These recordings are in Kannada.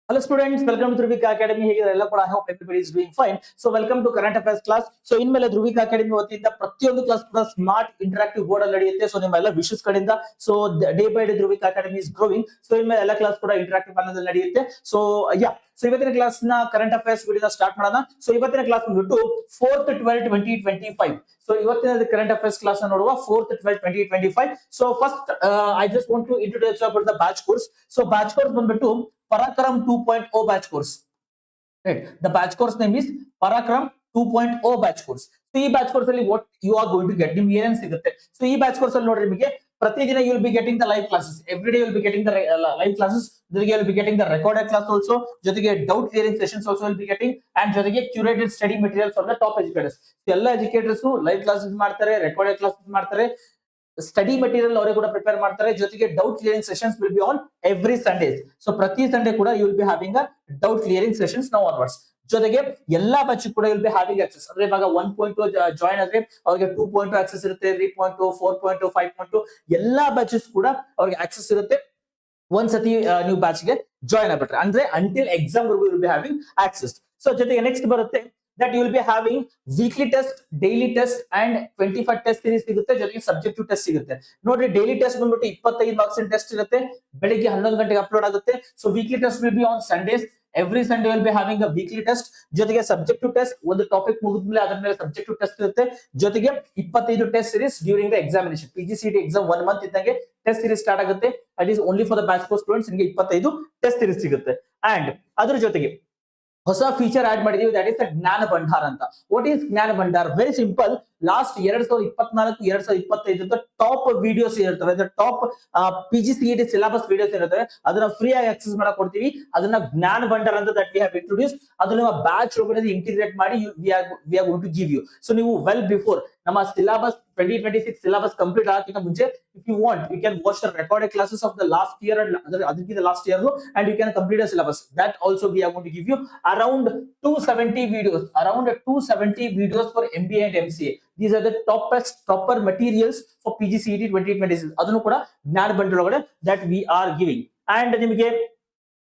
Hello students, welcome to Dhruvika Academy. ಹೇಗಿದ್ದಾರೆ ಎಲ್ಲ ಕೂಡ? I hope everybody is doing fine. So welcome to current affairs class. So ಇನ್ಮೇಲೆ ಧ್ರುವಿಕ ಅಕಾಡೆಮಿ ವತಿಯಿಂದ ಪ್ರತಿಯೊಂದು ಕ್ಲಾಸ್ ಕೂಡ ಸ್ಮಾರ್ಟ್ ಇಂಟರಾಕ್ಟಿವ್ ಬೋರ್ಡ್ ಅಲ್ಲಿ ನಡೆಯುತ್ತೆ. ಸೊ ನಿಮ್ಮ ಎಲ್ಲ ವಿಶಸ್ ಕಡೆಯಿಂದ so day by day Dhruvika academy is growing. So ಇನ್ಮೇಲೆ ಎಲ್ಲ ಕ್ಲಾಸ್ ಕೂಡ ಇಂಟರಾಕ್ಟಿವ್ ಅನ್ನೋದಲ್ಲಿ ನಡೆಯುತ್ತೆ. ಸೊ ಸೊ ಇವತ್ತಿನ ಕ್ಲಾಸ್ ನ ಕರೆಂಟ್ ಅಫೇರ್ಸ್ ವಿಡಿಯೋ ಸ್ಟಾರ್ಟ್ ಮಾಡೋಣ. ಸೊ ಇವತ್ತಿನ ಕ್ಲಾಸ್ ಬಂದ್ಬಿಟ್ಟು 4th 12 2025. ಸೊ ಇವತ್ತಿನ ಕರೆಂಟ್ ಅಫೇರ್ಸ್ ಕ್ಲಾಸ್ ನೋಡುವ 4th 12 2025. So first I just want to introduce about the batch course. So batch course ಬಂದ್ಬಿಟ್ಟು Parakram 2.0 batch course. Right. The batch course name is Parakram 2.0 batch course. So ಈ batch course ಅಲ್ಲಿ what you are going to get ನಿಮ್ಗೆ ಏನೇನ್ ಸಿಗುತ್ತೆ. So ಈ batch course ಅಲ್ಲಿ ನೋಡ್ರಿ ನಿಮಗೆ ಪ್ರತಿದಿನ you will be getting the live classes. Every day you will be getting the live classes. ಜೊತೆಗೆ you will be getting the recorded class also. ಜೊತೆಗೆ doubt clearing sessions also will be getting and ಜೊತೆಗೆ curated study materials from the top educators. ಎಲ್ಲ ಎಜುಕೇಟರ್ಸ್ ಲೈವ್ ಕ್ಲಾಸಸ್ ಮಾಡ್ತಾರೆ, ರೆಕಾರ್ಡೆಡ್ ಕ್ಲಾಸಸ್ ಮಾಡ್ತಾರೆ, ಸ್ಟಡಿ ಮೆಟೀರಿಯಲ್ ಅವರೇ ಕೂಡ ಪ್ರಿಪೇರ್ ಮಾಡ್ತಾರೆ. ಜೊತೆಗೆ doubt clearing sessions will be on every Sundays. So ಪ್ರತಿ ಸಂಡೇ ಕೂಡ you will be having a doubt clearing sessions now onwards. ಜೊತೆಗೆ ಎಲ್ಲಾ ಬ್ಯಾಚ್ ಕೂಡ ವಿಲ್ ಬಿ ಹ್ಯಾವಿಂಗ್ ಆಕ್ಸೆಸ್. ಅಂದ್ರೆ ಇವಾಗ 1.2 ಜಾಯಿನ್ ಆದ್ರೆ ಅವ್ರಿಗೆ 2.2 ಆಕ್ಸೆಸ್ ಇರುತ್ತೆ, 3.2, 4.2, 5.2 ಎಲ್ಲಾ ಬ್ಯಾಚಸ್ ಕೂಡ ಅವ್ರಿಗೆ ಆಕ್ಸೆಸ್ ಇರುತ್ತೆ. ಒಂದ್ಸತಿ ನೀವು ಬ್ಯಾಚ್ ಗೆ ಜಾಯಿನ್ ಆಗ್ಬಿಟ್ರೆ ಅಂದ್ರೆ until exam will be having access. So ಜೊತೆಗೆ ನೆಕ್ಸ್ಟ್ ಬರುತ್ತೆ that you will be having weekly test, daily test and 25 test series ಸಿಗುತ್ತೆ. ಜೊತೆಗೆ ಸಬ್ಜೆಕ್ಟಿವ್ ಟೆಸ್ಟ್ ಸಿಗುತ್ತೆ. ನೋಡ್ರಿ ಡೈಲಿ ಟೆಸ್ಟ್ ಬಂದ್ಬಿಟ್ಟು 25 ಮಾರ್ಕ್ಸ್ ಟೆಸ್ಟ್ ಇರುತ್ತೆ, ಬೆಳಿಗ್ಗೆ 11 ಗಂಟೆಗೆ ಅಪ್ಲೋಡ್ ಆಗುತ್ತೆ. So weekly test will be on Sundays. Every Sunday will be having a weekly test. ಜೊತೆಗೆ ಸಬ್ಜೆಕ್ಟಿವ್ ಟೆಸ್ಟ್ ಒಂದು ಟಾಪಿಕ್ ಮುಗಿದ್ಮೇಲೆ ಅದರ ಮೇಲೆ ಸಬ್ಜೆಕ್ಟಿವ್ ಟೆಸ್ಟ್ ಇರುತ್ತೆ. ಜೊತೆಗೆ 25 test series during the examination. PGCET exam 1 month ಇದ್ದಂಗೆ ಟೆಸ್ಟ್ ಸೀರೀಸ್ ಸ್ಟಾರ್ಟ್ ಆಗುತ್ತೆ. That is only for the batch course students. ನಿಮಗೆ 25 ಟೆಸ್ಟ್ ಸೀರೀಸ್ ಸಿಗುತ್ತೆ. ಅಂಡ್ ಅದ್ರ ಜೊತೆಗೆ ಹೊಸ ಫೀಚರ್ ಆಡ್ ಮಾಡಿದೀವಿ, ದಟ್ ಇಸ್ ದ ಜ್ಞಾನ ಭಂಡಾರ ಅಂತ. What is Jnana Bhandara? Very simple. Last 2024 2025 top videos ಇರ್ತವೆ, ಟಾಪ್ PGCET ಸಿಲೆಬಸ್ ವಿಡಿಯೋಸ್ ಇರ್ತವೆ, ಅದನ್ನ ಫ್ರೀ ಆಗಿ ಆಕ್ಸೆಸ್ ಮಾಡಕ್ ಕೊಡ್ತೀವಿ. ಅದನ್ನ ಜ್ಞಾನ ಭಂಡಾರ ಅಂತ ದಟ್ ವಿ ಹ್ಯಾವ್ ಇಂಟ್ರೊಡ್ಯೂಸ್. ಅದನ್ನ ಬ್ಯಾಚ್ ಒಳಗಡೆ ಇಂಟಿಗ್ರೇಟ್ ಮಾಡಿ we are going to give you. So ನೀವು ವೆಲ್ ಬಿಫೋರ್ ನಮ್ಮ ಸಿಲೆಬಸ್ 2026 ಸಿಲೆಬಸ್ ಕಂಪ್ಲೀಟ್ ಆಗಕ್ಕಿಂತ ಮುಂಚೆ if you want you can watch the recorded classes of the last year ಅದಕ್ಕಿಂತ last year and you can complete the syllabus. That also we are going to give you around 270 videos for MBA and MCA. These are the topper materials for PGCET 2026. ಅದನ್ನು ಕೂಡ ಜ್ಞಾನ ಭಂಡಾರ ಒಳಗಡೆ that we are giving. And ನಿಮಗೆ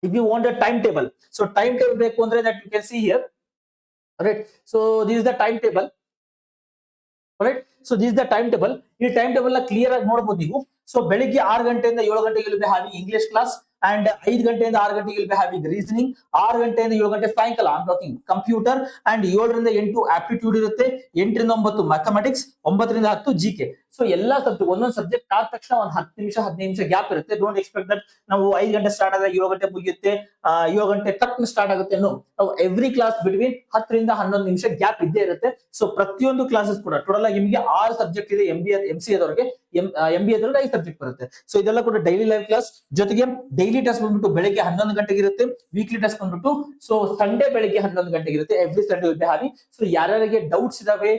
if you want a timetable, so timetable ಬೇಕು ಅಂದ್ರೆ that you can see here, right? So this is the timetable, right? So this is the timetable. ಈ timetable ನ ಕ್ಲಿಯರ್ ಆಗಿ ನೋಡಬಹುದು ನೀವು. ಸೊ ಬೆಳಿಗ್ಗೆ 6 ಗಂಟೆಯಿಂದ 7 ಗಂಟೆಗೆ will be having English class and 5 ಗಂಟೆಯಿಂದ 6 ಗಂಟೆಗೆ will be having reasoning. 6 ಗಂಟೆಯಿಂದ 7 ಗಂಟೆ ಸಾಯಂಕಾಲ I'm talking computer and 7 ರಿಂದ 8 aptitude ಇರುತ್ತೆ, 8 ರಿಂದ 9 mathematics, 9 ರಿಂದ 10 GK. ಸೊ ಎಲ್ಲಾ ಸಬ್ಜೆಕ್ಟ್ ಒಂದೊಂದು ಸಬ್ಜೆಕ್ಟ್ ಆದ ತಕ್ಷಣ ಒಂದು 10 ನಿಮಿಷ 15 ನಿಮಿಷ ಗ್ಯಾಪ್ ಇರುತ್ತೆ. ಡೋಂಟ್ ಎಕ್ಸ್ಪೆಕ್ಟ್ ದಟ್ ನಾವು 5 ಗಂಟೆ ಸ್ಟಾರ್ಟ್ ಆದ್ರೆ 7 ಗಂಟೆ ಮುಗಿಯುತ್ತೆ, 7 ಗಂಟೆ ಟಕ್ನ ಸ್ಟಾರ್ಟ್ ಆಗುತ್ತೆ. ಎವ್ರಿ ಕ್ಲಾಸ್ ಬಿಟ್ವೀನ್ 10 ರಿಂದ 11 ನಿಮಿಷ ಗ್ಯಾಪ್ ಇದ್ದೇ ಇರುತ್ತೆ. ಸೊ ಪ್ರತಿಯೊಂದು ಕ್ಲಾಸಸ್ ಕೂಡ ಟೋಟಲ್ ಆಗಿ ನಿಮಗೆ 6 ಸಬ್ಜೆಕ್ಟ್ ಇದೆ. MCA ದವರಿಗೆ 5 ಸಬ್ಜೆಕ್ಟ್ ಬರುತ್ತೆ. ಸೊ ಇದೆಲ್ಲ ಕೂಡ ಡೈಲಿ ಲೈವ್ ಕ್ಲಾಸ್. ಜೊತೆಗೆ ಡೈಲಿ ಟೆಸ್ಟ್ ಬಂದ್ಬಿಟ್ಟು ಬೆಳಿಗ್ಗೆ 11 ಗಂಟೆಗೆ ಇರುತ್ತೆ. ವೀಕ್ಲಿ ಟೆಸ್ಟ್ ಬಂದ್ಬಿಟ್ಟು ಸೊ ಸಂಡೇ ಬೆಳಿಗ್ಗೆ 11 ಗಂಟೆಗೆ ಇರುತ್ತೆ. Every Sunday will be having. So ಯಾರ್ಯಾರಿಗೆ ಡೌಟ್ಸ್ ಇದಾವೆ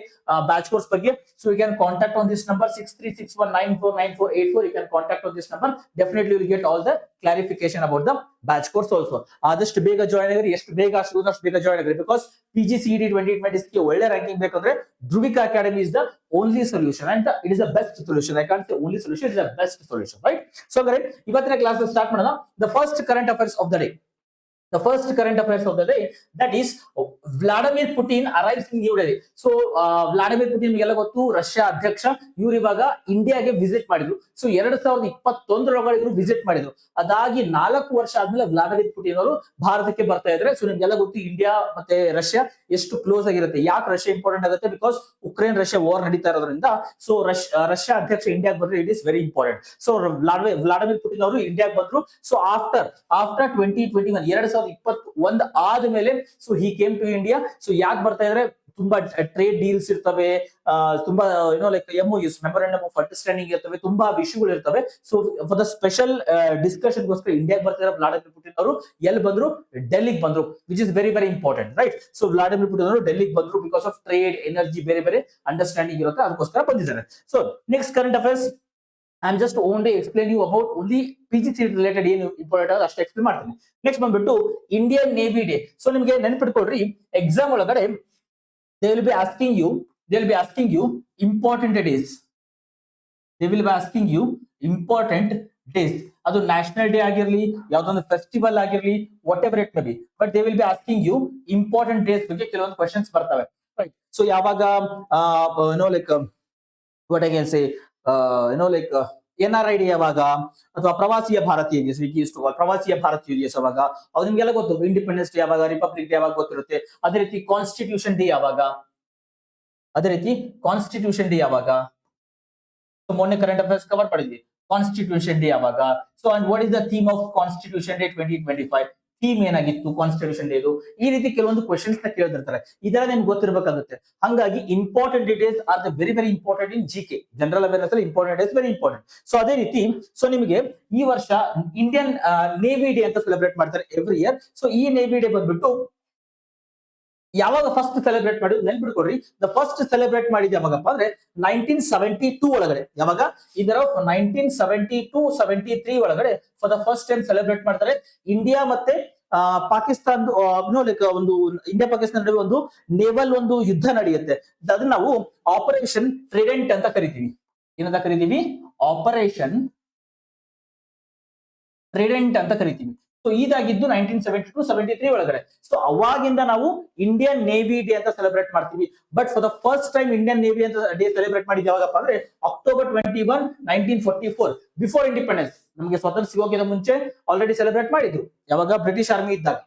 ಬ್ಯಾಚ್ ಕೋರ್ಸ್ ಬಗ್ಗೆ, so you can contact on this number 6361949484. You can contact on this number. Definitely you will get all the clarification about the batch course also. ಆದಷ್ಟು ಬೇಗ ಜಾಯಿನ್ ಆಗಿರಿ, ಎಷ್ಟು ಬೇಗ ಅಷ್ಟು ಬೇಗ ಜಾಯಿನ್ ಆಗಿರಿ. ಬಿಕಾಸ್ PGCET 2026 ಒಳ್ಳೆ ರ್ಯಾಂಕಿಂಗ್ ಬೇಕಂದ್ರೆ Dhruvika academy is the only solution and it is the best solution. I can't say only solution, it is the best solution, right? So correct. ಇವತ್ತಿನ ಕ್ಲಾಸ್ ಸ್ಟಾರ್ಟ್ ಮಾಡೋಣ. The first current affairs of the day. The first current affairs of the day, that is Vladimir Putin arrives in New Delhi. So Vladimir Putin ನಿಮಗೆಲ್ಲ ಗೊತ್ತು, ರಷ್ಯಾ ಅಧ್ಯಕ್ಷ. ಇವರು ಇವಾಗ ಇಂಡಿಯಾಗೆ ವಿಸಿಟ್ ಮಾಡಿದ್ರು. ಸೊ 2021 ಇವರು ವಿಸಿಟ್ ಮಾಡಿದ್ರು. ಅದಾಗಿ 4 ವರ್ಷ ಆದ್ಮೇಲೆ ವ್ಲಾಡಿಮಿರ್ ಪುಟಿನ್ ಅವರು ಭಾರತಕ್ಕೆ ಬರ್ತಾ ಇದ್ದಾರೆ. ಸೊ ನಿಮ್ಗೆಲ್ಲ ಗೊತ್ತು ಇಂಡಿಯಾ ಮತ್ತೆ ರಷ್ಯಾ ಎಷ್ಟು ಕ್ಲೋಸ್ ಆಗಿರುತ್ತೆ. ಯಾಕೆ ರಷ್ಯಾ ಇಂಪಾರ್ಟೆಂಟ್ ಆಗುತ್ತೆ? ಬಿಕಾಸ್ ಉಕ್ರೇನ್ ರಷ್ಯಾ ವಾರ್ ನಡೀತಾ ಇರೋದ್ರಿಂದ. ಸೊ ರಷ್ಯಾ ಅಧ್ಯಕ್ಷ ಇಂಡಿಯಾಗೆ ಬಂದ್ರೆ it is very important. So Vladimir Putin ಅವರು ಇಂಡಿಯಾಗೆ ಬಂದ್ರು. ಸೊ ಆಫ್ಟರ್ 2021 2021 ಆದ್ಮೇಲೆ so he came to India. So ಯಾಕೆ ಬರ್ತಾ ಇದ್ರೆ ತುಂಬಾ ಟ್ರೇಡ್ ಡೀಲ್ಸ್ ಇರ್ತವೆ, ತುಂಬಾ like MOUs memorandum of understanding ಇರ್ತವೆ, ತುಂಬಾ ವಿಷಯಗಳು ಇರ್ತವೆ. So for the special discussion ಗೋಸ್ಕರ ಇಂಡಿಯಾಗೆ ಬರ್ತಿದ್ದಾರೆ ವ್ಲಾಡಿಮಿರ್ ಪುಟಿನ್ ಅವರು. ಎಲ್ಲಿ ಬಂದ್ರು? ಡೆಲ್ಲಿಗೆ ಬಂದ್ರು, which is very very important, right? So Vladimir Putin ಅವರು ಡೆಲ್ಲಿಗೆ ಬಂದ್ರು ಬಿಕಾಸ್ ಆಫ್ ಟ್ರೇಡ್, ಎನರ್ಜಿ, ಬೇರೆ ಬೇರೆ ಅಂಡರ್ಸ್ಟ್ಯಾಂಡಿಂಗ್ ಇರುತ್ತೆ, ಅದಕ್ಕೋಸ್ಕರ ಬಂದಿದ್ದಾರೆ. So next current affairs I'm just only explain you about only PGCET related ಏನು ಇಂಪಾರ್ಟೆಂಟ್ ಅಷ್ಟು ಎಕ್ಸ್ಪ್ಲೇನ್ ಮಾಡ್ತೀನಿ. ನೆಕ್ಸ್ಟ್ ಬಂದ್ಬಿಟ್ಟು ಇಂಡಿಯನ್ ನೇವಿ ಡೇ. ಸೊ ನಿಮಗೆ ನೆನಪಿಟ್ಕೊಳ್ರಿ, ಎಕ್ಸಾಮ್ ಒಳಗಡೆ they will be asking you important days. They will be asking you important days. ಅದು ನ್ಯಾಷನಲ್ ಡೇ ಆಗಿರ್ಲಿ, ಯಾವ್ದೊಂದು ಫೆಸ್ಟಿವಲ್ ಆಗಿರ್ಲಿ, whatever it may be, but they will be asking you important days ಬಗ್ಗೆ ಕೆಲವೊಂದು ಕ್ವಶನ್ಸ್ ಬರ್ತವೆ. ರೈಟ್, ಸೊ ಯಾವಾಗ like what I can say like NRI day ಯಾವಾಗ, ಅಥವಾ ಪ್ರವಾಸಿಯ ಭಾರತೀಯ ದಿವಸ, ಪ್ರವಾಸಿಯ ಭಾರತೀಯ ದಿವಸ ಯಾವಾಗ, ಅದು ನಿಮ್ಗೆಲ್ಲ ಗೊತ್ತು. ಇಂಡಿಪೆಂಡೆನ್ಸ್ ಡೇ ಯಾವಾಗ, ರಿಪಬ್ಲಿಕ್ ಡೇ ಯಾವಾಗ ಗೊತ್ತಿರುತ್ತೆ. ಅದೇ ರೀತಿ ಕಾನ್ಸ್ಟಿಟ್ಯೂಷನ್ ಡೇ ಯಾವಾಗ, ಮೊನ್ನೆ ಕರೆಂಟ್ ಅಫೇರ್ಸ್ ಕವರ್ ಮಾಡಿದ್ವಿ. ಕಾನ್ಸ್ಟಿಟ್ಯೂಷನ್ ಡೇ ಯಾವಾಗ, so and what is the theme of constitution day 2025, theme ಏನಾಗಿತ್ತು ಕಾನ್ಸ್ಟಿಟ್ಯೂಷನ್ ಡೇ. ಈ ರೀತಿ ಕೆಲವೊಂದು ಕ್ವಶನ್ಸ್ ನ ಕೇಳಿರ್ತಾರೆ. ಇದೆಲ್ಲ ನಿಮ್ಗೆ ಗೊತ್ತಿರಬೇಕಾಗುತ್ತೆ. ಹಾಗಾಗಿ important days are the very very important in GK, general awareness ಅಲ್ಲಿ important days very important. So ಅದೇ ರೀತಿ ಸೊ ನಿಮಗೆ ಈ ವರ್ಷ ಇಂಡಿಯನ್ ನೇವಿ ಡೇ ಅಂತ ಸೆಲೆಬ್ರೇಟ್ ಮಾಡ್ತಾರೆ ಎವ್ರಿ ಇಯರ್. ಸೊ ಈ ನೇವಿ ಡೇ ಬಂದ್ಬಿಟ್ಟು ಯಾವಾಗ ಫಸ್ಟ್ ಸೆಲೆಬ್ರೇಟ್ ಮಾಡಿದ್ರು ನೆನ್ಪಿಡ್ಕೊಡ್ರಿ. ದ ಫಸ್ಟ್ ಸೆಲೆಬ್ರೇಟ್ ಮಾಡಿದ ಯಾವಾಗಪ್ಪ ಅಂದ್ರೆ 1972 ಒಳಗಡೆ. ಯಾವಾಗ? ಇದರ 1972-73 ಒಳಗಡೆ for the first time celebrate ಮಾಡ್ತಾರೆ. ಇಂಡಿಯಾ ಮತ್ತೆ ಪಾಕಿಸ್ತಾನ ಲೈಕ್ ಒಂದು ಇಂಡಿಯಾ ಪಾಕಿಸ್ತಾನ ನಡುವೆ ಒಂದು ನೇವಲ್ ಒಂದು ಯುದ್ಧ ನಡೆಯುತ್ತೆ. ಅದನ್ನ ನಾವು ಆಪರೇಷನ್ ಟ್ರಿಡೆಂಟ್ ಅಂತ ಕರಿತೀವಿ. ಏನಂತ ಕರಿತೀವಿ? ಆಪರೇಷನ್ ಟ್ರಿಡೆಂಟ್ ಅಂತ ಕರಿತೀವಿ. ಸೊ ಇದಾಗಿದ್ದು 1972-73 ಒಳಗಡೆ. ಸೊ ಅವಾಗಿಂದ ನಾವು ಇಂಡಿಯನ್ ನೇವಿ ಡೇ ಅಂತ ಸೆಲೆಬ್ರೇಟ್ ಮಾಡ್ತೀವಿ. But for the first time Indian navy ಅಂತ ಡೇ ಸೆಲೆಬ್ರೇಟ್ ಮಾಡಿದ್ದು ಯಾವಾಗಪ್ಪ ಅಂದ್ರೆ October 21, 1944, ಬಿಫೋರ್ ಇಂಡಿಪೆಂಡೆನ್ಸ್. ನಮಗೆ ಸ್ವತಂತ್ರ ಸಿಗೋಕ್ಕಿಂತ ಮುಂಚೆ ಆಲ್ರೆಡಿ ಸೆಲೆಬ್ರೇಟ್ ಮಾಡಿದ್ರು. ಯಾವಾಗ? ಬ್ರಿಟಿಷ್ ಆರ್ಮಿ ಇದ್ದಾಗ,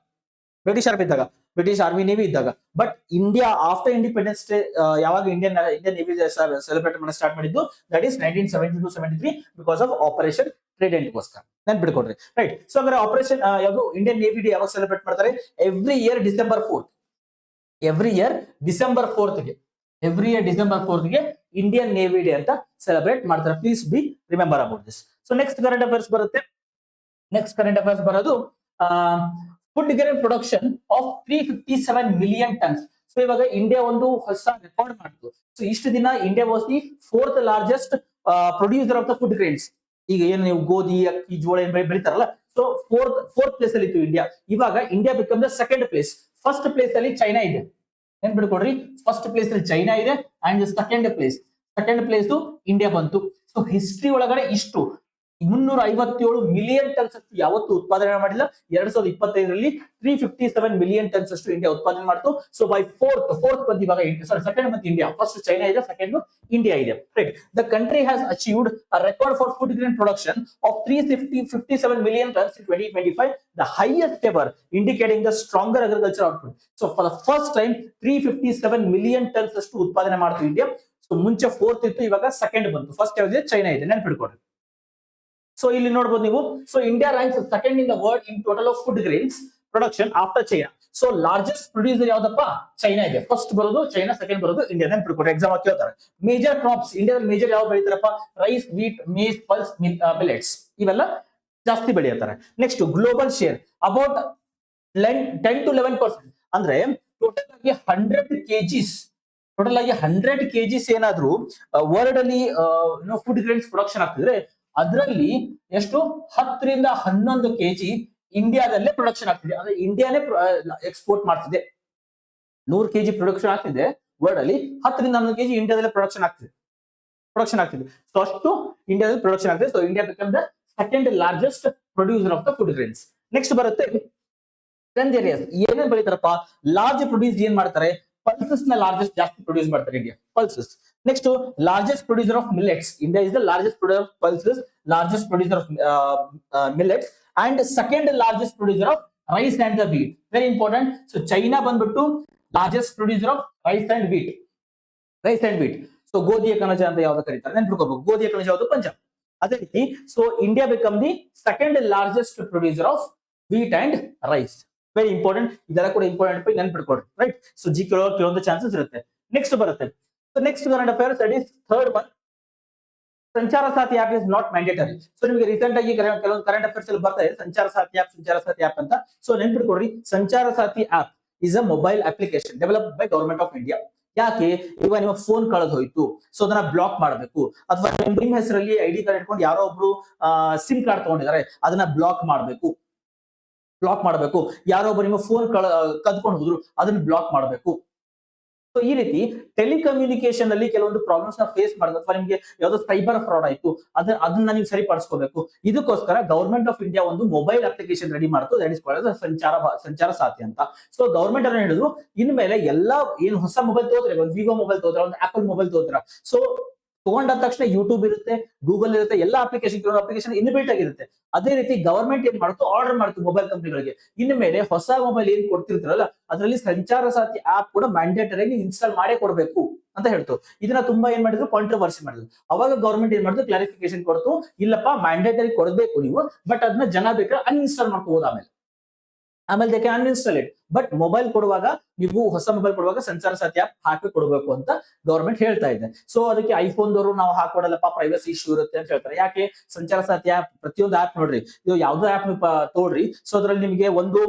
ಬ್ರಿಟಿಷ್ ಆರ್ಮಿ ನೇವಿ ಇದ್ದಾಗ. But India after independence day ಯಾವಾಗ ಇಂಡಿಯನ್ ನೇವಿ ಸೆಲೆಬ್ರೇಟ್ ಮಾಡಕ್ಕೆ ಸ್ಟಾರ್ಟ್ ಮಾಡಿದ್ದು, that is 1972-73 because of operation Trident ಗೋಸ್ಕರ. ನೆನ್ಪಿಡ್ಕೊಡ್ರಿ. ರೈಟ್, ಸೊ ಅಂದ್ರೆ ಆಪರೇಷನ್ ಯಾವುದು ಇಂಡಿಯನ್ ನೇವಿ ಡೇ ಯಾವಾಗ ಸೆಲೆಬ್ರೇಟ್ ಮಾಡ್ತಾರೆ? Every year December 4th. Every year December 4th ಗೆ ಇಂಡಿಯನ್ ನೇವಿ ಡೇ ಅಂತ ಸೆಲೆಬ್ರೇಟ್ ಮಾಡ್ತಾರೆ. Please be remember about this. So next current affairs ಬರುತ್ತೆ. ನೆಕ್ಸ್ಟ್ ಕರೆಂಟ್ ಅಫೇರ್ಸ್ ಬರೋದು food grain production of 357 million tons. So ಇವಾಗ ಇಂಡಿಯಾ ಒಂದು ಹೊಸ ರೆಕಾರ್ಡ್ ಮಾಡಿತು. ಸೊ ಇಷ್ಟು ದಿನ India was the 4th largest producer of the food grains. ಈಗ ಏನು ನೀವು ಗೋಧಿ, ಅಕ್ಕಿ, ಜೋಳ ಏನ್ ಬೆಳಿತಾರಲ್ಲ, ಸೊ ಫೋರ್ತ್ ಪ್ಲೇಸ್ ಅಲ್ಲಿ ಇತ್ತು ಇಂಡಿಯಾ. ಇವಾಗ India become the second place. First place ಅಲ್ಲಿ ಚೈನಾ ಇದೆ. ನೆನ್ಪಿಡ್ಕೊಡ್ರಿ, ಫಸ್ಟ್ ಪ್ಲೇಸ್ ಅಲ್ಲಿ ಚೈನಾ ಇದೆ ಅಂಡ್ ಸೆಕೆಂಡ್ ಪ್ಲೇಸ್ ಇಂಡಿಯಾ ಬಂತು. ಸೊ ಹಿಸ್ಟ್ರಿ ಒಳಗಡೆ ಇಷ್ಟು 357 ಮಿಲಿಯನ್ ಟನ್ಸ್ ಅಷ್ಟು ಯಾವತ್ತು ಉತ್ಪಾದನೆ ಮಾಡಿಲ್ಲ. 2025ರಲ್ಲಿ 357 ಮಿಲಿಯನ್ ಟನ್ಸ್ ಅಷ್ಟು ಇಂಡಿಯಾ ಉತ್ಪಾದನೆ ಮಾಡ್ತು. ಸೊ ಬೈ ಫೋರ್ತ್ ಬಂದು ಇವಾಗ ಸೆಕೆಂಡ್ ಬಂತು ಇಂಡಿಯಾ. ಫಸ್ಟ್ ಚೈನಾ ಇದೆ, ಸೆಕೆಂಡ್ ಇಂಡಿಯಾ ಇದೆ. Right, the country has achieved a record for food grain production of 357 million tons in 2025, the highest ever, indicating the stronger agriculture output. So for the first time 357 million tons ಅಷ್ಟು ಉತ್ಪಾದನೆ ಮಾಡ್ತು ಇಂಡಿಯಾ. ಸೊ ಮುಂಚೆ ಫೋರ್ತ್ ಇತ್ತು, ಇವಾಗ ಸೆಕೆಂಡ್ ಬಂತು. ಫಸ್ಟ್ ಯಾವ್ದಿದೆ? ಚೈನಾ ಇದೆ. ನೆನ್ಪಿಡ್ಕೊಡ್ರಿ. ಸೊ ಇಲ್ಲಿ ನೋಡಬಹುದು ನೀವು. So India ranks second in the world in total of food grains production after China. So largest producer ಯಾವ್ದಪ್ಪ? ಚೈನಾ ಇದೆ. ಫಸ್ಟ್ ಬರೋದು ಚೈನಾ, ಸೆಕೆಂಡ್ ಬರೋದು ಇಂಡಿಯಾ. ನೆನ್ಪಿಡ್ಕೊಡ್ರಿ, ಎಕ್ಸಾಮ್ ಕೇಳ್ತಾರೆ. ಮೇಜರ್ ಕ್ರಾಪ್ಸ್ ಇಂಡಿಯಾದಲ್ಲಿ ಮೇಜರ್ ಯಾವ ಬೆಳಿತಾರಪ್ಪ? Rice, wheat, Mein, pulse, millets, ಇವೆಲ್ಲ ಜಾಸ್ತಿ ಬೆಳೆಯುತ್ತಾರೆ. Next global share about 10 to 11%. ಅಂದ್ರೆ ಟೋಟಲ್ ಆಗಿ 100 ಕೆಜಿಸ್ ಏನಾದ್ರು ವರ್ಲ್ಡ್ ಅಲ್ಲಿ ಫುಡ್ ಗ್ರೇನ್ಸ್ ಪ್ರೊಡಕ್ಷನ್ ಆಗ್ತಿದ್ರೆ ಅದರಲ್ಲಿ ಎಷ್ಟು 10 to 11 ಕೆಜಿ ಇಂಡಿಯಾದಲ್ಲೇ ಪ್ರೊಡಕ್ಷನ್ ಆಗ್ತಿದೆ. ಅಂದ್ರೆ ಇಂಡಿಯಾನೇ ಎಕ್ಸ್ಪೋರ್ಟ್ ಮಾಡ್ತಿದೆ. 100 ಕೆಜಿ ಪ್ರೊಡಕ್ಷನ್ ಆಗ್ತಿದೆ ವರ್ಲ್ಡ್ ಅಲ್ಲಿ, 10 to 11 ಕೆಜಿ ಇಂಡಿಯಾದಲ್ಲೇ ಪ್ರೊಡಕ್ಷನ್ ಆಗ್ತಿದೆ. ಸೊ ಅಷ್ಟು ಇಂಡಿಯಾದಲ್ಲಿ ಪ್ರೊಡಕ್ಷನ್ ಆಗ್ತಿದೆ. So India become the second largest producer of the food grains. Next ಬರುತ್ತೆ ಟ್ರೆಂಡ್ ಏರಿಯಾಸ್. ಏನೇನ್ ಬೆಳಿತಾರಪ್ಪ? ಲಾರ್ಜ್ ಪ್ರೊಡ್ಯೂಸ್ ಏನ್ ಮಾಡ್ತಾರೆ? ಪಲ್ಸಸ್ ನ ಲಾರ್ಜೆಸ್ಟ್ ಜಾಸ್ತಿ ಪ್ರೊಡ್ಯೂಸ್ ಮಾಡ್ತಾರೆ India, pulses. Next largest producer of millets. India is the largest producer of pulses, largest producer of millets and second largest producer of rice and the wheat. Very important. So China ಬಂದ್ಬಿಟ್ಟು largest producer of rice and wheat. So ಗೋಧಿಯ ಕಣಜ ಅಂತ ಯಾವ್ದು ಕರೀತಾರೆ? ನೆನ್ಪಿಡ್ಕೋಬೇಕು. ಗೋಧಿಯ ಕಣಜ ಯಾವುದು? ಪಂಜಾಬ್. ಅದೇ ರೀತಿ so India become the second largest producer of wheat and rice. Very important. ಇದೆಲ್ಲ ಕೂಡ ಇಂಪಾರ್ಟೆಂಟ್ ನೆನ್ಪಿಡ್ಕೊಡ್ರಿ. ರೈಟ್, ಸೊ ಜಿ ಕೆಲವೊಂದು ಚಾನ್ಸಸ್ ಇರುತ್ತೆ. ನೆಕ್ಸ್ಟ್ ಬರುತ್ತೆ. So next current affairs, that is third one. Sanchar Saathi app is not mandatory. So ನಿಮಗೆ ರೀಸೆಂಟ್ ಆಗಿ ಕೆಲವೊಂದು ಕರೆಂಟ್ ಅಫೇರ್ಸ್ ಅಲ್ಲಿ ಬರ್ತಾ ಇದೆ ಸಂಚಾರ ಸಾಥಿ ಆಪ್ ಅಂತ. ಸೊ ನೆನ್ಪಿಡ್ಕೊಡ್ರಿ, Sanchar Saathi app is a mobile application develop by government of India. ಯಾಕೆ? ಇವಾಗ ನಿಮ್ಮ ಫೋನ್ ಕಳೆದು ಹೋಯ್ತು, ಸೊ ಅದನ್ನ ಬ್ಲಾಕ್ ಮಾಡಬೇಕು, ಅಥವಾ ನಿಮ್ಮ ಹೆಸರಲ್ಲಿ ID ಕಾರ್ಡ್ ಇಟ್ಕೊಂಡು ಯಾರೋ ಒಬ್ರು ಸಿಮ್ ಕಾರ್ಡ್ ತಗೊಂಡಿದ್ದಾರೆ, ಅದನ್ನ ಬ್ಲಾಕ್ ಮಾಡಬೇಕು. ಯಾರೋ ಒಬ್ಬರು ನಿಮ್ಮ ಫೋನ್ ಕದ್ಕೊಂಡು ಹೋದ್ರು, ಅದನ್ನ ಬ್ಲಾಕ್ ಮಾಡಬೇಕು. ಸೊ ಈ ರೀತಿ ಟೆಲಿಕಮ್ಯುನಿಕೇಶನ್ ಅಲ್ಲಿ ಕೆಲವೊಂದು ಪ್ರಾಬ್ಲಮ್ಸ್ ನ ಫೇಸ್ ಮಾಡೋದು, ಅಥವಾ ನಿಮಗೆ ಯಾವ್ದೋ ಸೈಬರ್ ಫ್ರಾಡ್ ಆಯ್ತು, ಅದನ್ನ ನೀವು ಸರಿಪಡಿಸ್ಕೋಬೇಕು. ಇದಕ್ಕೋಸ್ಕರ ಗವರ್ಮೆಂಟ್ ಆಫ್ ಇಂಡಿಯಾ ಒಂದು ಮೊಬೈಲ್ ಅಪ್ಲಿಕೇಶನ್ ರೆಡಿ ಮಾಡ್ತು, ದಟ್ ಇಸ್ ಕಾಲ್ಡ್ ಸಂಚಾರ ಸಾಥಿ ಅಂತ. ಸೊ ಗವರ್ಮೆಂಟ್ ಅನ್ನ ಹೇಳಿದ್ರು, ಇನ್ಮೇಲೆ ಎಲ್ಲಾ ಏನು ಹೊಸ ಮೊಬೈಲ್ ತಗೋದ್ರೆ, ಒಂದು ವಿವೋ ಮೊಬೈಲ್ ತಗೋದ್ರ, ಒಂದು ಆಪಲ್ ಮೊಬೈಲ್ ತಗೋದ್ರ, ಸೊ ತಗೊಂಡ ತಕ್ಷಣ ಯೂಟ್ಯೂಬ್ ಇರುತ್ತೆ, ಗೂಗಲ್ ಇರುತ್ತೆ, ಎಲ್ಲ ಅಪ್ಲಿಕೇಶನ್ ಇನ್ಬಿಲ್ಟ್ ಆಗಿರುತ್ತೆ. ಅದೇ ರೀತಿ ಗವರ್ಮೆಂಟ್ ಏನ್ ಮಾಡ್ತು, ಆರ್ಡರ್ ಮಾಡ್ತು ಮೊಬೈಲ್ ಕಂಪನಿಗಳಿಗೆ, ಇನ್ನು ಮೇಲೆ ಹೊಸ ಮೊಬೈಲ್ ಏನ್ ಕೊಡ್ತಿರ್ತಾರಲ್ಲ ಅದರಲ್ಲಿ ಸಂಚಾರ ಸಾಥಿ ಆಪ್ ಕೂಡ ಮ್ಯಾಂಡೇಟರಿ ಇನ್ಸ್ಟಾಲ್ ಮಾಡೇ ಕೊಡಬೇಕು ಅಂತ ಹೇಳ್ತು. ಇದನ್ನ ತುಂಬಾ ಏನ್ ಮಾಡಿದ್ರು, ಕಾಂಟ್ರವರ್ಸಿ ಮಾಡಿದ್ರು. ಅವಾಗ ಗವರ್ಮೆಂಟ್ ಏನ್ ಮಾಡಿದ್ರು, ಕ್ಲಾರಿಫಿಕೇಶನ್ ಕೊಡ್ತು, ಇಲ್ಲಪ್ಪ ಮ್ಯಾಂಡೇಟರಿ ಕೊಡಬೇಕು ನೀವು, ಬಟ್ ಅದನ್ನ ಜನ ಬೇಕಾದ್ರೆ ಅನ್ಇನ್ಸ್ಟಾಲ್ ಮಾಡ್ಕೋಬಹುದು. ಆಮೇಲೆ they can uninstall it, but mobile ಕೊಡುವಾಗ, ನೀವು ಹೊಸ ಮೊಬೈಲ್ ಕೊಡುವಾಗ ಸಂಚಾರ ಸಾಥಿ ಆಪ್ ಹಾಕಿ ಕೊಡಬೇಕು ಅಂತ ಗವರ್ಮೆಂಟ್ ಹೇಳ್ತಾ ಇದೆ. ಸೊ ಅದಕ್ಕೆ ಐಫೋನ್ ದವರು ನಾವು ಹಾಕೊಡಲ್ಲಪ್ಪ, ಪ್ರೈವಸಿ ಇಶ್ಯೂ ಇರುತ್ತೆ ಅಂತ ಹೇಳ್ತಾರೆ. ಯಾಕೆ? ಸಂಚಾರ ಸಾಥಿ ಆಪ್, ಪ್ರತಿಯೊಂದು ಆಪ್ ನೋಡ್ರಿ, ಇದು ಯಾವ್ದೋ ಆಪ್ ನೀವು ತೋಡ್ರಿ, ಸೊ ಅದ್ರಲ್ಲಿ ನಿಮಗೆ ಒಂದು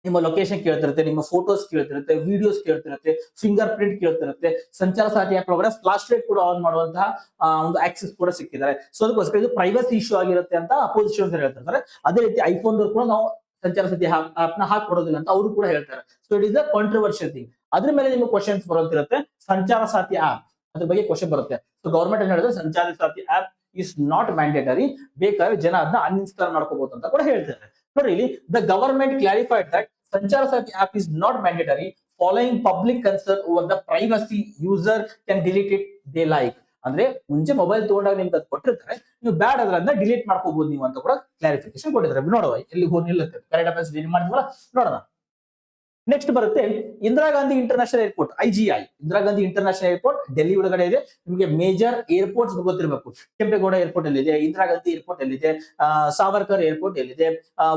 ನಿಮ್ಮ ಲೊಕೇಶನ್ ಕೇಳ್ತಿರುತ್ತೆ, ನಿಮ್ಮ ಫೋಟೋಸ್ ಕೇಳ್ತಿರುತ್ತೆ, ವಿಡಿಯೋಸ್ ಕೇಳ್ತಿರುತ್ತೆ, ಫಿಂಗರ್ ಪ್ರಿಂಟ್ ಕೇಳ್ತಿರುತ್ತೆ. ಸಂಚಾರ ಸಾಥಿ ಆಪ್ ಒಳಗಡೆ ಫ್ಲಾಶ್ ಲೈಟ್ ಕೂಡ ಆನ್ ಮಾಡುವಂತಹ ಒಂದು ಆಕ್ಸೆಸ್ ಕೂಡ ಸಿಕ್ಕಿದ್ದಾರೆ. ಸೊ ಅದಕ್ಕೋಸ್ಕರ ಇದು ಪ್ರೈವಸಿ ಇಶ್ಯೂ ಆಗಿರುತ್ತೆ ಅಂತ ಅಪೋಸಿಷನ್ ಹೇಳ್ತಿರ್ತಾರೆ. ಅದೇ ರೀತಿ ಐಫೋನ್ ದವರು ಕೂಡ ನಾವು ಸಂಚಾರ ಸಾಥಿ ಆಪ್ ನ ಹಾಕೊಡೋದಿಲ್ಲ ಅಂತ ಅವರು ಕೂಡ ಹೇಳ್ತಾರೆ. So it is the controversial thing. ಅದ್ರ ಮೇಲೆ ನಿಮ್ಗೆ ಕ್ವಶನ್ಸ್ ಬರೋದಿರುತ್ತೆ, ಸಂಚಾರ ಸಾಥಿ ಆಪ್ ಅದ್ರ ಬಗ್ಗೆ ಕ್ವಶನ್ ಬರುತ್ತೆ. ಸೊ ಗವರ್ಮೆಂಟ್ ಏನ್ ಹೇಳಿದ್ರೆ, ಸಂಚಾರ Saathi app is not mandatory, ಬೇಕಾದ್ರೆ ಜನ ಅದನ್ನ ಅನ್ಇನ್ಸ್ಟಾಲ್ ಮಾಡ್ಕೋಬಹುದು ಅಂತ ಕೂಡ ಹೇಳ್ತಾರೆ. ನೋಡ್ರಿ, ಇಲ್ಲಿ the government clarified that Sanchar Saathi app is not mandatory following public concern over the privacy, user can delete it they like. ಅಂದ್ರೆ ಮುಂಚೆ ಮೊಬೈಲ್ ತಗೊಂಡಾಗ ನಿಮ್ಗೆ ಅದು ಕೊಟ್ಟಿರ್ತಾರೆ, ನೀವು ಬ್ಯಾಡ್ ಅದ್ರನ್ನ ಡಿಲೀಟ್ ಮಾಡ್ಕೋಬಹುದು ನೀವು ಅಂತ ಕೂಡ ಕ್ಲಾರಿಫಿಕೇಶನ್ ಕೊಟ್ಟಿದ್ದಾರೆ. ನೋಡುವ ಎಲ್ಲಿ ಹೋಗಿ ನಿಲ್ಲುತ್ತೆ, ಕರೆಂಟ್ ಅಫೇರ್ಸ್ ಡಿಲೀಟ್ ಮಾಡಿದ್ವಲ್ಲ, ನೋಡೋಣ. ನೆಕ್ಸ್ಟ್ ಬರುತ್ತೆ Indira Gandhi international airport, IGI. Indira Gandhi international airport Delhi ಒಳಗಡೆ ಇದೆ. ನಿಮಗೆ ಮೇಜರ್ ಏರ್ಪೋರ್ಟ್ಸ್ ಗೊತ್ತಿರಬೇಕು. ಕೆಂಪೇಗೌಡ ಏರ್ಪೋರ್ಟ್ ಎಲ್ಲಿದೆ, ಇಂದಿರಾ ಗಾಂಧಿ ಏರ್ಪೋರ್ಟ್ ಎಲ್ಲಿದೆ, ಸಾವರ್ಕರ್ ಏರ್ಪೋರ್ಟ್ ಎಲ್ಲಿದೆ,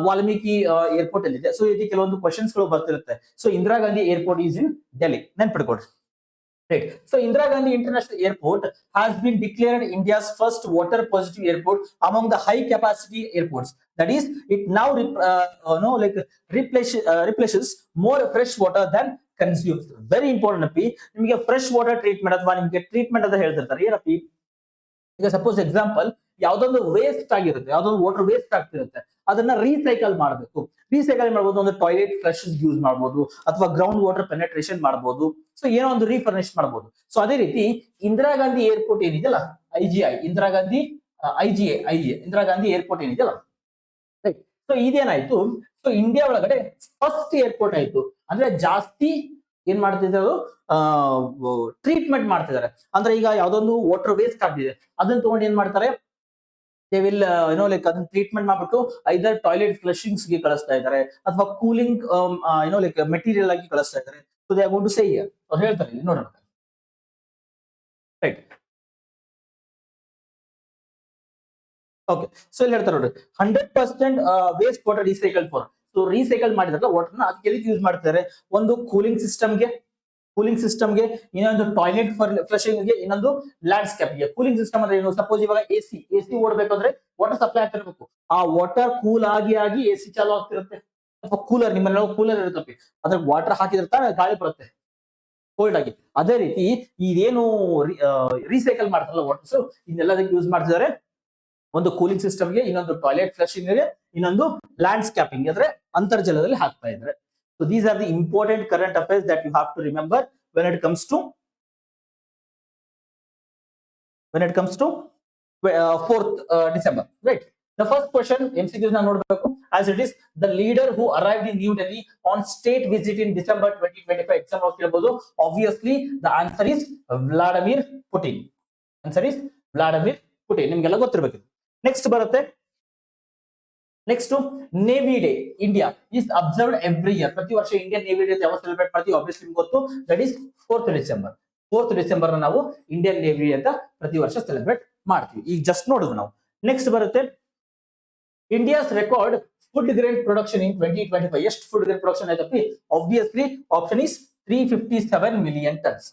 ವಾಲ್ಮೀಕಿ ಏರ್ಪೋರ್ಟ್ ಎಲ್ಲಿದೆ. ಸೊ ಇದು ಕೆಲವೊಂದು ಕ್ವಶನ್ಸ್ ಗಳು ಬರ್ತಿರುತ್ತೆ. So Indira Gandhi airport is in Delhi, ನೆನ್ಪಿಡ್ಕೊಡ್ರಿ. Right. So Indira Gandhi International Airport has been declared India's first water positive airport among the high capacity airports. That is, it now replenishes more fresh water than consumes. Very important ಅಪ್ಪಿ, ನಿಮಗೆ ಫ್ರೆಶ್ ವಾಟರ್ ಟ್ರೀಟ್ಮೆಂಟ್ ಅಥವಾ ನಿಮಗೆ ಟ್ರೀಟ್ಮೆಂಟ್ ಅಂತ ಹೇಳ್ತಿರ್ತಾರೆ. ಏನಪ್ಪಿ, ಈಗ ಸಪೋಸ್ ಎಕ್ಸಾಂಪಲ್, ಯಾವ್ದೊಂದು ವೇಸ್ಟ್ ಆಗಿರುತ್ತೆ, ಯಾವ್ದೊಂದು ವಾಟರ್ ವೇಸ್ಟ್ ಆಗ್ತಿರುತ್ತೆ, ಅದನ್ನ ರೀಸೈಕಲ್ ಮಾಡಬೇಕು. ರೀಸೈಕಲ್ ಮಾಡಬಹುದು, ಒಂದು ಟಾಯ್ಲೆಟ್ ಫ್ಲಶ್ ಯೂಸ್ ಮಾಡಬಹುದು, ಅಥವಾ ಗ್ರೌಂಡ್ ವಾಟರ್ ಪೆನೆಟ್ರೇಷನ್ ಮಾಡಬಹುದು. ಸೊ ಏನೋ ಒಂದು ರೀಫರ್ನಿಶ್ ಮಾಡಬಹುದು. ಸೊ ಅದೇ ರೀತಿ ಇಂದಿರಾ ಗಾಂಧಿ ಏರ್ಪೋರ್ಟ್ ಏನಿದೆಯಲ್ಲ, IGI, ಇಂದಿರಾ ಗಾಂಧಿ ಇಂದಿರಾ ಗಾಂಧಿ ಏರ್ಪೋರ್ಟ್ ಏನಿದೆಯಲ್ಲ, ರೈಟ್. ಸೊ ಇದೇನಾಯ್ತು, ಸೊ ಇಂಡಿಯಾ ಒಳಗಡೆ ಫಸ್ಟ್ ಏರ್ಪೋರ್ಟ್ ಆಯ್ತು. ಅಂದ್ರೆ ಜಾಸ್ತಿ ಏನ್ ಮಾಡ್ತಿದ್ದಾರೆ, ಟ್ರೀಟ್ಮೆಂಟ್ ಮಾಡ್ತಿದ್ದಾರೆ. ಅಂದ್ರೆ ಈಗ ಯಾವ್ದೊಂದು ವಾಟರ್ ವೇಸ್ಟ್ ಆಗ್ತಿದೆ, ಅದನ್ನ ತಗೊಂಡು ಏನ್ ಮಾಡ್ತಾರೆ, ದೇ ವಿಲ್ ಅದನ್ನ ಟ್ರೀಟ್ಮೆಂಟ್ ಮಾಡ್ಬಿಟ್ಟು ಐದರ್ ಟಾಯ್ಲೆಟ್ ಫ್ಲಶಿಂಗ್ಸ್ ಗೆ ಕಳಿಸ್ತಾ ಇದ್ದಾರೆ, ಅಥವಾ ಕೂಲಿಂಗ್ ಮೆಟೀರಿಯಲ್ ಆಗಿ ಕಳಿಸ್ತಾ ಇದ್ದಾರೆ. So they are going to say here, ಅವ್ರು ಹೇಳ್ತಾರೆ ಇಲ್ಲಿ ನೋಡೋಣ. Right, okay. ಸೊ ಇಲ್ಲಿ ಹೇಳ್ತಾರೆ ನೋಡ್ರಿ, 100% waste water recycle for. So recycle ಮಾಡಿದ್ರೆ ವಾಟರ್ನ ಅದಕ್ಕೆ ಯೂಸ್ ಮಾಡ್ತಾರೆ. ಒಂದು ಕೂಲಿಂಗ್ ಸಿಸ್ಟಮ್ಗೆ, ಇನ್ನೊಂದು ಟಾಯ್ಲೆಟ್ ಫ್ಲಶಿಂಗ್ ಗೆ, ಇನ್ನೊಂದು ಲ್ಯಾಂಡ್ಸ್ಕೇಪ್ ಗೆ. ಕೂಲಿಂಗ್ ಸಿಸ್ಟಮ್ ಅಂದ್ರೆ ಏನು, ಸಪೋಸ್ ಇವಾಗ ಎಸಿ ಓಡಬೇಕಂದ್ರೆ ವಾಟರ್ ಸಪ್ಲೈ ಆಗ್ತಿರ್ಬೇಕು. ಆ ವಾಟರ್ ಕೂಲ್ ಆಗಿ ಎಸಿ ಚಾಲು ಆಗ್ತಿರುತ್ತೆ, ಅಥವಾ ಕೂಲರ್, ನಿಮ್ಮಲ್ಲಿ ಕೂಲರ್ ಇರುತ್ತಪ್ಪಿ, ಅದ್ರ ವಾಟರ್ ಹಾಕಿದ್ರೆ ತಾನೇ ಗಾಳಿ ಬರುತ್ತೆ ಕೋಲ್ಡ್ ಆಗಿ. ಅದೇ ರೀತಿ ಇದೇನು ರೀಸೈಕಲ್ ಮಾಡ್ತಾರಲ್ಲ ವಾಟರ್ಸ್, ಇನ್ನೆಲ್ಲದಕ್ಕೆ ಯೂಸ್ ಮಾಡ್ತಿದ್ದಾರೆ. ಒಂದು ಕೂಲಿಂಗ್ ಸಿಸ್ಟಮ್ಗೆ, ಇನ್ನೊಂದು ಟಾಯ್ಲೆಟ್ ಫ್ಲಶಿಂಗ್ ಗೆ, ಇನ್ನೊಂದು ಲ್ಯಾಂಡ್ಸ್ಕೇಪಿಂಗ್ ಅಂದ್ರೆ ಅಂತರ್ಜಲದಲ್ಲಿ ಹಾಕ್ತಾ ಇದ್ದಾರೆ. So these are the important current affairs that you have to remember when it comes to 4th December, right? The first question MCQs na nodbeku, as it is the leader who arrived in New Delhi on state visit in December 2025. Exam of kirbodu. Obviously the answer is Vladimir Putin. Nimgeಲ್ಲ ಗೊತ್ತಿರಬೇಕು. ನೆಕ್ಸ್ಟ್ ಬರುತ್ತೆ, next navy day India is observed every year. ಪ್ರತಿ ವರ್ಷ ಇಂಡಿಯನ್ ನೇವಿ ಡೇ ಯಾವಾಗ ಸೆಲೆಬ್ರೇಟ್ ಮಾಡ್ತೀವಿ, ಆಬ್ವಿಯಸ್ಲಿ ನಿಮ್ಗೆ ಗೊತ್ತು, that is 4th December. 4th December ನಾವು ಇಂಡಿಯನ್ ನೇವಿ ಅಂತ ಪ್ರತಿ ವರ್ಷ ಸೆಲೆಬ್ರೇಟ್ ಮಾಡ್ತೀವಿ. ಈಗ ಜಸ್ಟ್ ನೋಡುದು ನಾವು. ನೆಕ್ಸ್ಟ್ ಬರುತ್ತೆ India's record food grain production in 2025. ಎಷ್ಟು ಫುಡ್ ಗ್ರೇನ್ ಪ್ರೊಡಕ್ಷನ್ ಆಯ್ತಪ್ಪಿ? Obviously option is 357 million tons.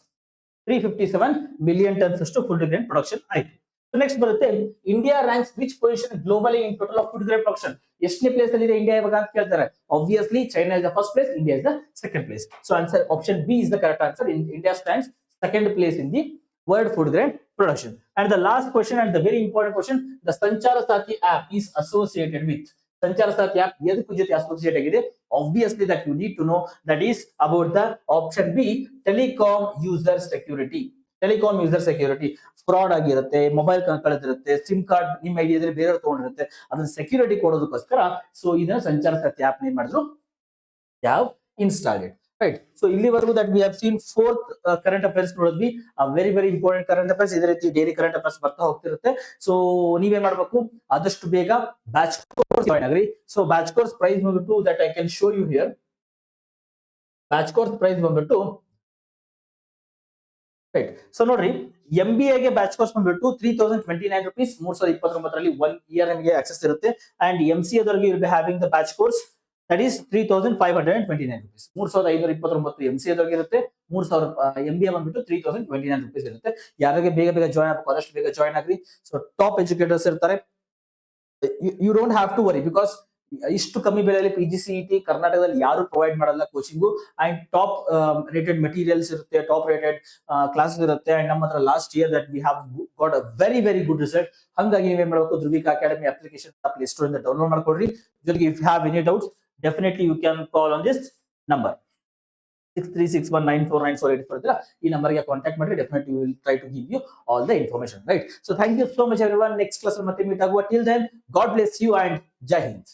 357 million tons ಅಷ್ಟು ಫುಡ್ ಗ್ರೇನ್ ಪ್ರೊಡಕ್ಷನ್ ಆಯ್ತು. ನೆಕ್ಸ್ಟ್ ಬರುತ್ತೆ India ranks which position globally in total of food grain production. ಎಷ್ಟನೇ ಪ್ಲೇಸ್ ಅಲ್ಲಿ ಇದೆ ಇಂಡಿಯಾ ಇವಾಗ ಅಂತ ಕೇಳ್ತಾರೆ. Obviously China is the first place, India is the second place. So answer option B is the correct answer. India stands second place in the world food grain production. And the last question and the very important question, the Sanchara Sathi app is associated with. ಸಂಚಾರ ಸಾಥಿ ಆಪ್ ಎದಕ್ಕೆ ಜೊತೆ ಅಸೋಸಿಯೇಟ್ ಆಗಿದೆ? Obviously that you need to know, that is about the option B, telecom user security. Telecom user security, fraud ಆಗಿರುತ್ತೆ, ಮೊಬೈಲ್ ಕಳೆದಿರುತ್ತೆ, ಸಿಮ್ ಕಾರ್ಡ್ ನಿಮ್ಮ ಐಡಿಯಾದಲ್ಲಿ ಬೇರೆಯವ್ರು ತಗೊಂಡಿರುತ್ತೆ, ಅದನ್ನ ಸೆಕ್ಯೂರಿಟಿ ಕೊಡೋದಕ್ಕೋಸ್ಕರ ಸೊ ಇದನ್ನ ಸಂಚಾರ ಸಾಥಿ ಆಪ್ ಏನ್ ಮಾಡಿದ್ರು, ಯಾವ ಇನ್ಸ್ಟಾಲ್ಡ್. ರೈಟ್. ಸೊ ಇಲ್ಲಿವರೆಗೂ that we have seen fourth current affairs ನೋಡಿದ್ವಿ. Very very important current affairs. ಇದೇ ರೀತಿ ಡೈಲಿ ಕರೆಂಟ್ ಅಫೇರ್ಸ್ ಬರ್ತಾ ಹೋಗ್ತಿರುತ್ತೆ. ಸೊ ನೀವೇನ್ ಮಾಡ್ಬೇಕು, ಆದಷ್ಟು ಬೇಗ ಬ್ಯಾಚ್ ಕೋರ್ಸ್ ಜಾಯ್ನ್ ಆಗ್ರಿ. ಸೊ ಬ್ಯಾಚ್ ಕೋರ್ಸ್ ಪ್ರೈಸ್ ಬಂದ್ಬಿಟ್ಟು that I can show you here. Batch course price ಬಂದ್ಬಿಟ್ಟು ರೈಟ್. ಸೊ ನೋಡ್ರಿ, MBA ಗೆ ಬ್ಯಾಚ್ ಕೋರ್ಸ್ ಬಂದ್ಬಿಟ್ಟು 3029 rupees, 3029ರಲ್ಲಿ 1 year ನಿಮಗೆ ಆಕ್ಸೆಸ್ ಇರುತ್ತೆ. ಅಂಡ್ MCA ದವರಿಗೆ will be having the batch course that is 3529 rupees. 3529 MCA ದವರಿಗೆ ಇರುತ್ತೆ. 3000 MBA ಬಂದ್ಬಿಟ್ಟು 3029 rupees ಇರುತ್ತೆ. ಯಾರಿಗೆ ಬೇಗ ಬೇಗ ಜಾಯ್ನ್ ಆಗಬೇಕು ಆದಷ್ಟು ಬೇಗ ಜಾಯ್ನ್ ಆಗ್ರಿ. ಸೊ ಟಾಪ್ ಎಜುಕೇಟರ್ಸ್ ಇರ್ತಾರೆ. You don't have to worry, because ಇಷ್ಟು ಕಮ್ಮಿ ಬೆಲೆಯಲ್ಲಿ PGCET ಕರ್ನಾಟಕದಲ್ಲಿ ಯಾರು ಪ್ರೊವೈಡ್ ಮಾಡಲ್ಲ coaching. And top rated materials ಇರುತ್ತೆ, ಟಾಪ್ ರೇಟೆಡ್ ಕ್ಲಾಸಸ್ ಇರುತ್ತೆ. ಅಂಡ್ ನಮ್ಮ ಹತ್ರ last year that we have got a very very good result. ಹಾಗಾಗಿ ನೀವೇನ್ ಮಾಡಬೇಕು, Dhruvika academy application play store ಇಂದ ಡೌನ್ಲೋಡ್ ಮಾಡ್ಕೊಡ್ರಿ. ಜೊತೆಗೆ if you have any doubts, definitely you can call on this number 6361949484 ಇದ್ರೆ ಈ ನಂಬರ್ಗೆ ಕಾಂಟ್ಯಾಕ್ಟ್ ಮಾಡಿ. Definitely will try to give you all the information. Right. So thank you so much everyone. Next class ಮತ್ತೆ ಮೀಟ್ ಆಗುವ. Till then, God bless you and Jai Hind.